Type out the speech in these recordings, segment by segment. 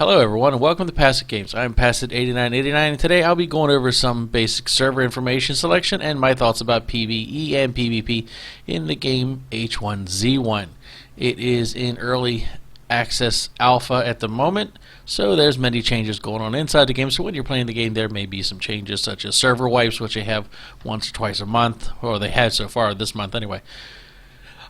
Hello everyone and welcome to Passive Games. I'm Passive8989 and today I'll be going over some basic server information selection and my thoughts about PvE and PvP in the game H1Z1. It is in early access alpha at the moment, so there's many changes going on inside the game. So when you're playing the game there may be some changes such as server wipes, which they have once or twice a month, or they had so far this month anyway.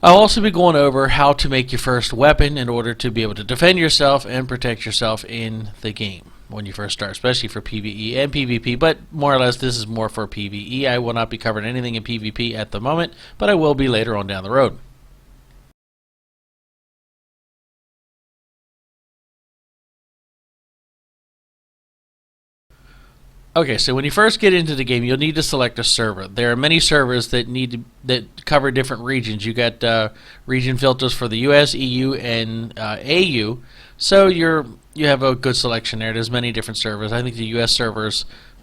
I'll also be going over how to make your first weapon in order to be able to defend yourself and protect yourself in the game when you first start, especially for PvE and PvP, but more or less this is more for PvE. I will not be covering anything in PvP at the moment, but I will be later on down the road. Okay, so when you first get into the game, you'll need to select a server. There are many servers that cover different regions. You got region filters for the US, EU, and AU. So you have a good selection there. There's many different servers. I think the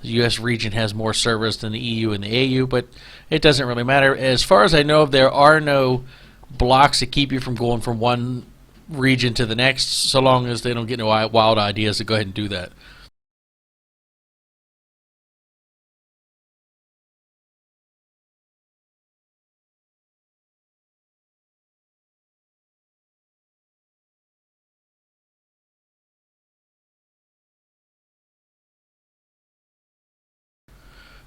US region has more servers than the EU and the AU, but it doesn't really matter. As far as I know, there are no blocks that keep you from going from one region to the next, so long as they don't get no wild ideas to go ahead and do that.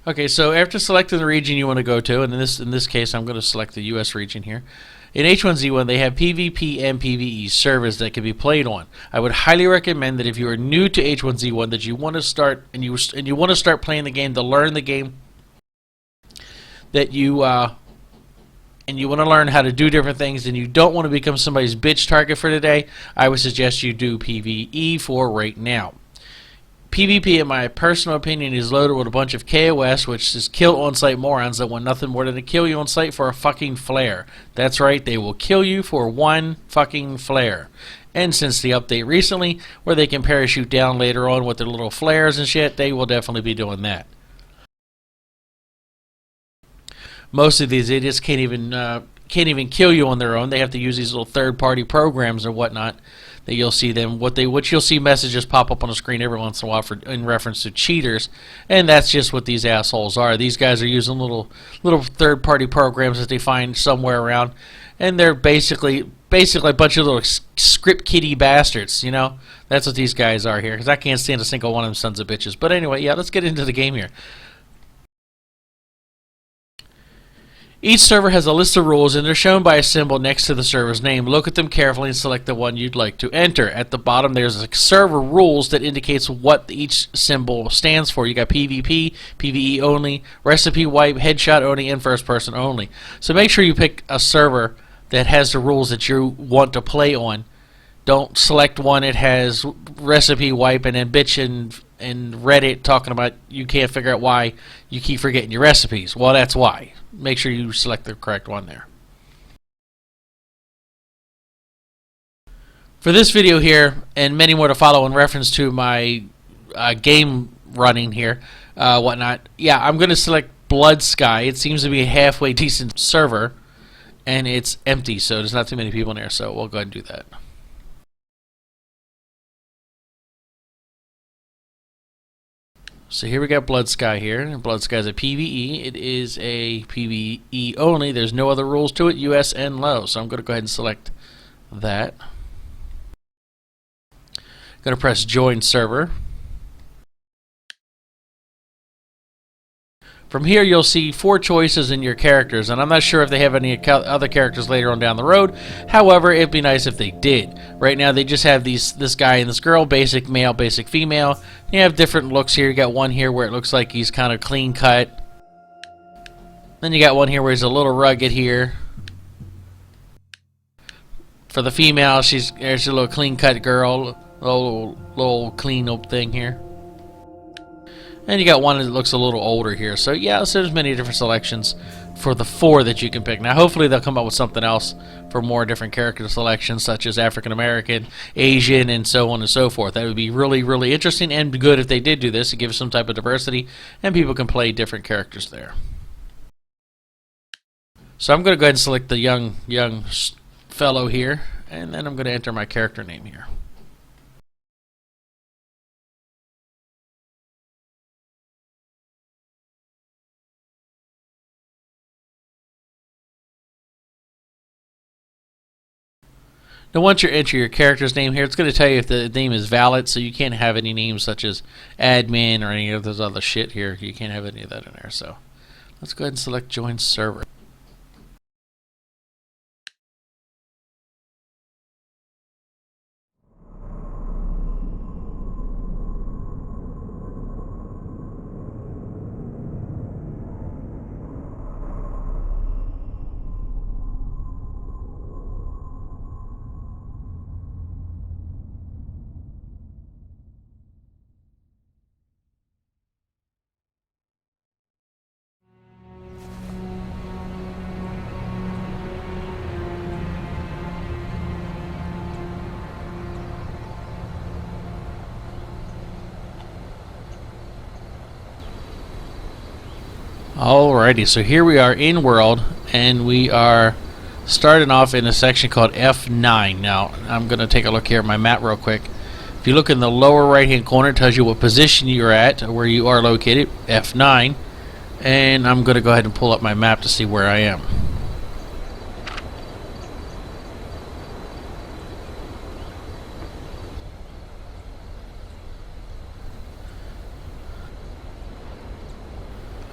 Okay, so after selecting the region you want to go to, and in this case I'm going to select the US region here. In H1Z1 they have PvP and PvE servers that can be played on. I would highly recommend that if you are new to H1Z1 that you want to start and you want to start playing the game to learn the game, that you and you want to learn how to do different things and you don't want to become somebody's bitch target for today, I would suggest you do PvE for right now. PvP, in my personal opinion, is loaded with a bunch of KOS, which is kill on-site morons that want nothing more than to kill you on-site for a fucking flare. That's right, they will kill you for one fucking flare. And since the update recently, where they can parachute down later on with their little flares and shit, they will definitely be doing that. Most of these idiots can't even kill you on their own. They have to use these little third-party programs or whatnot. That you'll see them which you'll see messages pop up on the screen every once in a while in reference to cheaters, and that's just what these assholes are. These guys are using little third-party programs that they find somewhere around, and they're basically a bunch of little script kiddie bastards. You know, that's what these guys are here. Because I can't stand a single one of them sons of bitches. But anyway, yeah, let's get into the game here. Each server has a list of rules, and they're shown by a symbol next to the server's name. Look at them carefully and select the one you'd like to enter. At the bottom, there's a server rules that indicates what each symbol stands for. You got PvP, PvE only, recipe wipe, headshot only, and first person only. So make sure you pick a server that has the rules that you want to play on. Don't select one that has recipe wipe and then bitch and Reddit talking about you can't figure out why you keep forgetting your recipes. Well, that's why. Make sure you select the correct one there. For this video here, and many more to follow in reference to my game running here, whatnot, yeah, I'm going to select Blood Sky. It seems to be a halfway decent server, and it's empty, so there's not too many people in there, so we'll go ahead and do that. So here we got Blood Sky here. Blood Sky is a PvE. It is a PvE only. There's no other rules to it, US and low. So I'm going to go ahead and select that. Going to press Join Server. From here you'll see 4 choices in your characters, and I'm not sure if they have any other characters later on down the road. However, it'd be nice if they did. Right now they just have this guy and this girl, basic male, basic female. You have different looks here. You got one here where it looks like he's kind of clean cut. Then you got one here where he's a little rugged here. For the female, there's a little clean cut girl, little clean thing here. And you got one that looks a little older here. So yeah, so there's many different selections for the 4 that you can pick. Now hopefully they'll come up with something else for more different character selections, such as African American, Asian, and so on and so forth. That would be really, really interesting and good if they did do this. It gives some type of diversity and people can play different characters there. So I'm going to go ahead and select the young fellow here, and then I'm going to enter my character name here. Now once you enter your character's name here, it's going to tell you if the name is valid, so you can't have any names such as admin or any of those other shit here. You can't have any of that in there. So let's go ahead and select join server. Alrighty, so here we are in world, and we are starting off in a section called F9. Now, I'm going to take a look here at my map real quick. If you look in the lower right hand corner, it tells you what position you're at, where you are located, F9. And I'm going to go ahead and pull up my map to see where I am.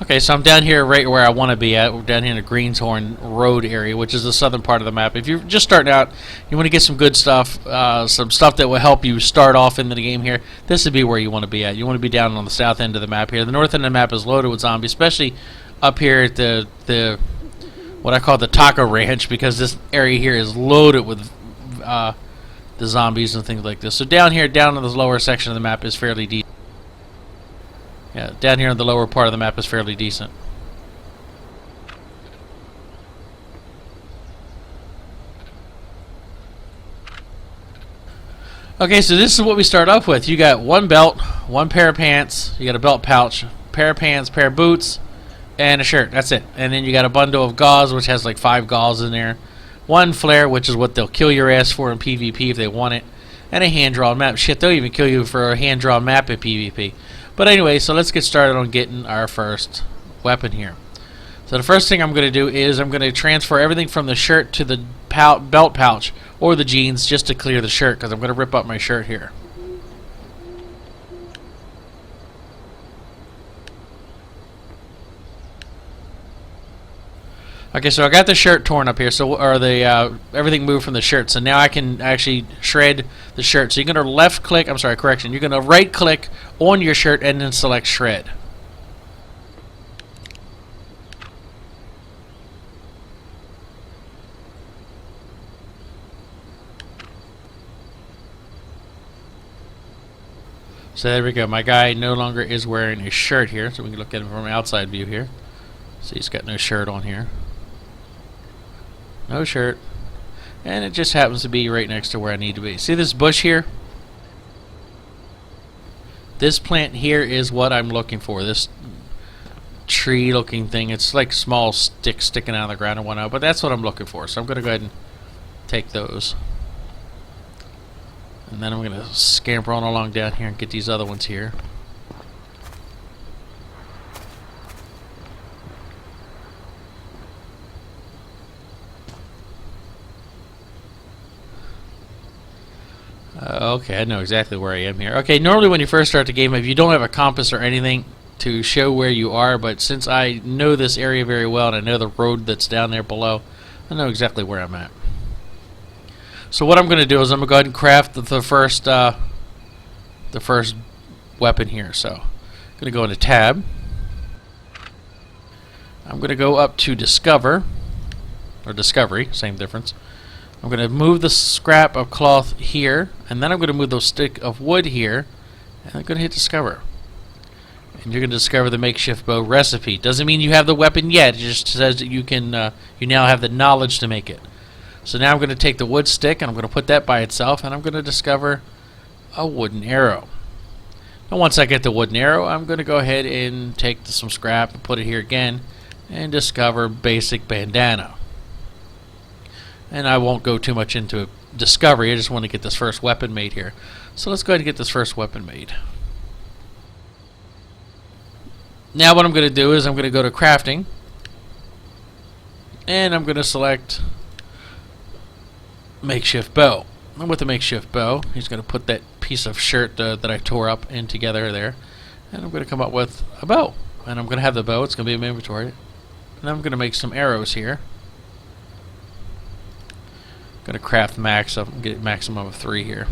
Okay, so I'm down here right where I want to be at. We're down here in the Greenshorn Road area, which is the southern part of the map. If you're just starting out, you want to get some good stuff, some stuff that will help you start off into the game here, this would be where you want to be at. You want to be down on the south end of the map here. The north end of the map is loaded with zombies, especially up here at the what I call the Taco Ranch, because this area here is loaded with the zombies and things like this. So down here, down in this lower section of the map is fairly decent. Yeah, down here in the lower part of the map is fairly decent. Okay, so this is what we start off with. You got one belt, one pair of pants, you got a belt pouch, pair of pants, pair of boots, and a shirt. That's it. And then you got a bundle of gauze, which has like 5 gauze in there. One flare, which is what they'll kill your ass for in PvP if they want it. And a hand-drawn map. Shit, they'll even kill you for a hand-drawn map in PvP. But anyway, so let's get started on getting our first weapon here. So the first thing I'm going to do is I'm going to transfer everything from the shirt to the belt pouch or the jeans just to clear the shirt, because I'm going to rip up my shirt here. Okay, so I got the shirt torn up here, so or the everything moved from the shirt. So now I can actually shred the shirt. So you're going to left click, I'm sorry, correction. You're going to right click on your shirt and then select shred. So there we go. My guy no longer is wearing a shirt here, so we can look at him from an outside view here. So he's got no shirt on here. No shirt. And it just happens to be right next to where I need to be. See this bush here? This plant here is what I'm looking for. This tree looking thing. It's like small sticks sticking out of the ground and whatnot, but that's what I'm looking for. So I'm going to go ahead and take those. And then I'm going to scamper on along down here and get these other ones here. Okay, I know exactly where I am here. Okay, normally when you first start the game, if you don't have a compass or anything to show where you are, but since I know this area very well and I know the road that's down there below, I know exactly where I'm at. So what I'm going to do is I'm going to go ahead and craft the first weapon here. So I'm going to go into tab. I'm going to go up to discover, or discovery, same difference. I'm going to move the scrap of cloth here, and then I'm going to move the stick of wood here, and I'm going to hit discover. And you're going to discover the makeshift bow recipe. Doesn't mean you have the weapon yet. It just says that you can. You now have the knowledge to make it. So now I'm going to take the wood stick and I'm going to put that by itself, and I'm going to discover a wooden arrow. And once I get the wooden arrow, I'm going to go ahead and take some scrap and put it here again, and discover basic bandana. And I won't go too much into discovery. I just want to get this first weapon made here. So let's go ahead and get this first weapon made. Now what I'm going to do is I'm going to go to crafting, and I'm going to select makeshift bow. And with the makeshift bow, he's going to put that piece of shirt that I tore up in together there. And I'm going to come up with a bow. And I'm going to have the bow. It's going to be in my inventory. And I'm going to make some arrows here. I'm going to craft get a maximum of 3 here.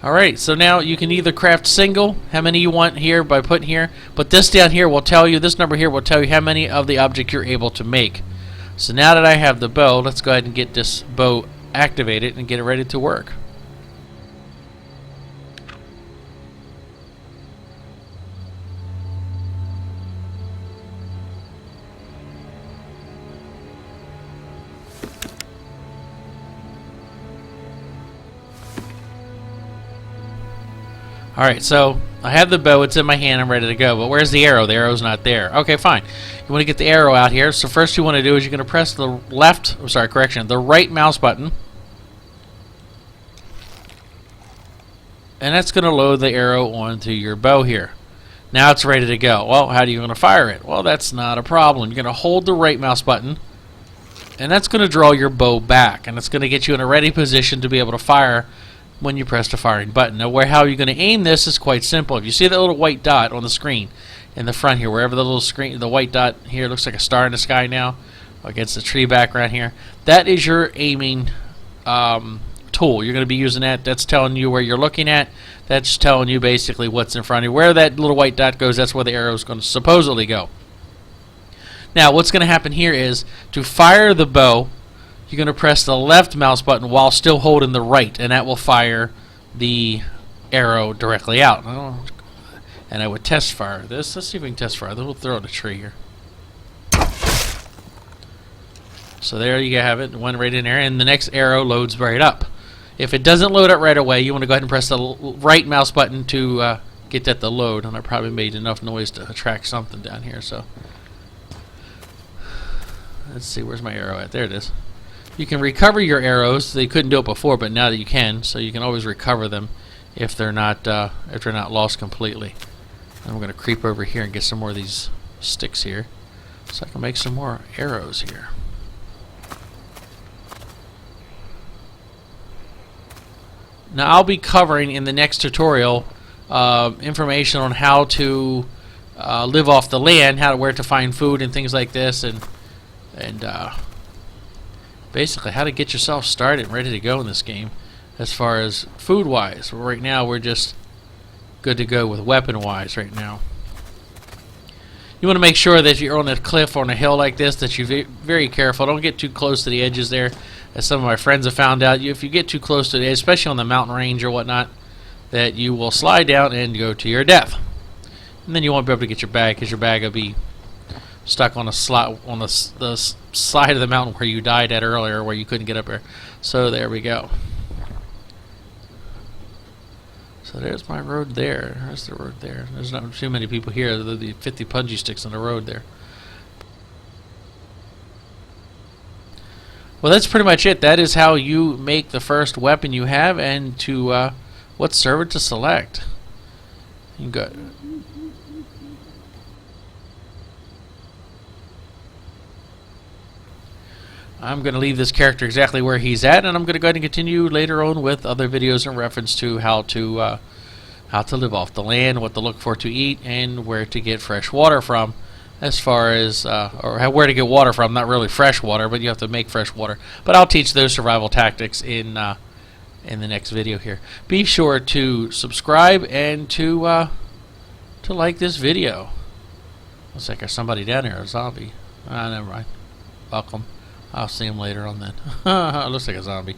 Alright, so now you can either craft single, how many you want here by putting here, but this down here will tell you, this number here will tell you how many of the object you're able to make. So now that I have the bow, let's go ahead and get this bow activated and get it ready to work. Alright, so I have the bow, it's in my hand, I'm ready to go, but where's the arrow? The arrow's not there. Okay, fine. You want to get the arrow out here, so first you want to do is you're going to press the the right mouse button, and that's going to load the arrow onto your bow here. Now it's ready to go. Well, how are you going to fire it? Well, that's not a problem. You're going to hold the right mouse button, and that's going to draw your bow back, and it's going to get you in a ready position to be able to fire when you press the firing button. Now, how you're going to aim this is quite simple. If you see that little white dot on the screen in the front here, wherever the white dot here looks like a star in the sky now against the tree background here, that is your aiming tool. You're going to be using that. That's telling you where you're looking at. That's telling you basically what's in front of you. Where that little white dot goes, that's where the arrow is going to supposedly go. Now, what's going to happen here is to fire the bow, you're going to press the left mouse button while still holding the right, and that will fire the arrow directly out. And I would test fire this. Let's see if we can test fire this. We'll throw it at a tree here. So there you have it. It went right in there, and the next arrow loads right up. If it doesn't load up right away, you want to go ahead and press the right mouse button to get that to load. And I probably made enough noise to attract something down here. So let's see, where's my arrow at? There it is. You can recover your arrows. They couldn't do it before, but now that you can, so you can always recover them if they're not lost completely. And we're going to creep over here and get some more of these sticks here, so I can make some more arrows here. Now I'll be covering in the next tutorial information on how to live off the land, where to find food and things like this, and basically how to get yourself started and ready to go in this game as far as food wise. Right now we're just good to go with weapon wise right now. You want to make sure that you're on a cliff or on a hill like this, that you're very careful. Don't get too close to the edges there, as some of my friends have found out. If you get too close to the edge, especially on the mountain range or whatnot, that you will slide down and go to your death. And then you won't be able to get your bag, because your bag will be stuck on a slot on the side of the mountain where you died at earlier, where you couldn't get up there. So there we go. So there's my road there. There's the road there. There's not too many people here. The 50 punji sticks on the road there. Well, that's pretty much it. That is how you make the first weapon you have, and to what server to select. You got. I'm going to leave this character exactly where he's at, and I'm going to go ahead and continue later on with other videos in reference to how to live off the land, what to look for to eat, and where to get fresh water from, as far as where to get water from. Not really fresh water, but you have to make fresh water. But I'll teach those survival tactics in the next video here. Be sure to subscribe and to like this video. Looks like there's somebody down here, a zombie. Never mind. Welcome. I'll see him later on then. Looks like a zombie.